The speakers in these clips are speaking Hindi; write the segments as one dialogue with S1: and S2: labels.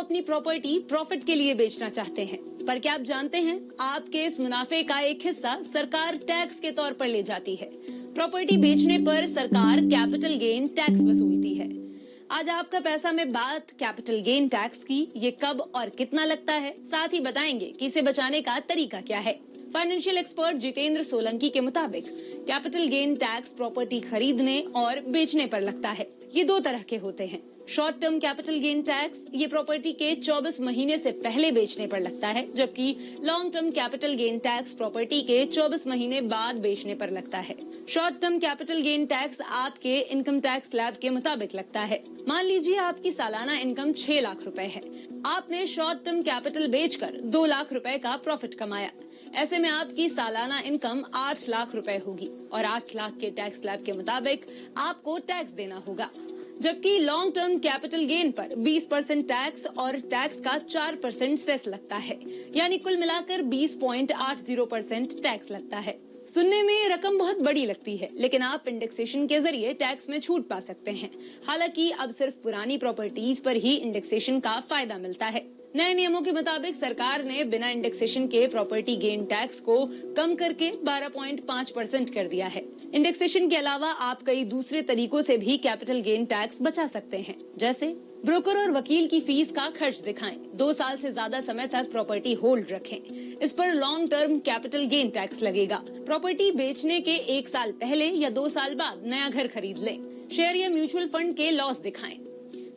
S1: अपनी प्रॉपर्टी प्रॉफिट के लिए बेचना चाहते हैं, पर क्या आप जानते हैं आपके इस मुनाफे का एक हिस्सा सरकार टैक्स के तौर पर ले जाती है। प्रॉपर्टी बेचने पर सरकार कैपिटल गेन टैक्स वसूलती है। आज आपका पैसा में बात कैपिटल गेन टैक्स की, ये कब और कितना लगता है, साथ ही बताएंगे कि इसे बचाने का तरीका क्या है। फाइनेंशियल एक्सपर्ट जितेंद्र सोलंकी के मुताबिक कैपिटल गेन टैक्स प्रॉपर्टी खरीदने और बेचने पर लगता है। ये दो तरह के होते हैं। Short term capital gain tax ये प्रॉपर्टी के 24 महीने से पहले बेचने पर लगता है, जबकि long term capital gain tax property के 24 महीने बाद बेचने पर लगता है। Short term capital gain tax आपके इनकम टैक्स स्लैब के मुताबिक लगता है। मान लीजिए आपकी सालाना इनकम 6 लाख रुपए है। आपने शॉर्ट टर्म कैपिटल बेचकर 2 लाख रुपए का प्रॉफिट कमाया। ऐसे में आपकी सालाना इनकम 8 लाख रुपए होगी और 8 लाख के टैक्स स्लैब के मुताबिक आपको टैक्स देना होगा। जबकि लॉन्ग टर्म कैपिटल गेन पर 20% टैक्स और टैक्स का 4% सेस लगता है, यानी कुल मिलाकर 20.80% टैक्स लगता है। सुनने में रकम बहुत बड़ी लगती है, लेकिन आप इंडेक्सेशन के जरिए टैक्स में छूट पा सकते हैं। हालांकि अब सिर्फ पुरानी प्रॉपर्टीज पर ही इंडेक्सेशन का फायदा मिलता है। नए नियमों के मुताबिक सरकार ने बिना इंडेक्सेशन के प्रॉपर्टी गेन टैक्स को कम करके 12.5% कर दिया है। इंडेक्सेशन के अलावा आप कई दूसरे तरीकों से भी कैपिटल गेन टैक्स बचा सकते हैं, जैसे ब्रोकर और वकील की फीस का खर्च दिखाएं, 2 साल से ज्यादा समय तक प्रॉपर्टी होल्ड रखें, इस पर long term capital gain tax लगेगा। प्रॉपर्टी बेचने के 1 साल पहले या 2 साल बाद नया घर खरीद लें। शेयर या म्यूचुअल फंड के लॉस दिखाएं।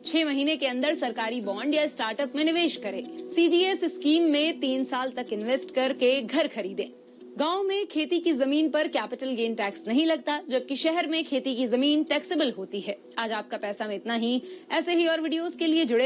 S1: 6 महीने के अंदर सरकारी बॉन्ड या स्टार्टअप में निवेश करें। सीजीएस स्कीम में 3 साल तक इन्वेस्ट करके घर खरीदें। गांव में खेती की जमीन पर कैपिटल गेन टैक्स नहीं लगता, जबकि शहर में खेती की जमीन टैक्सेबल होती है। आज आपका पैसा में इतना ही। ऐसे ही और वीडियोस के लिए जुड़े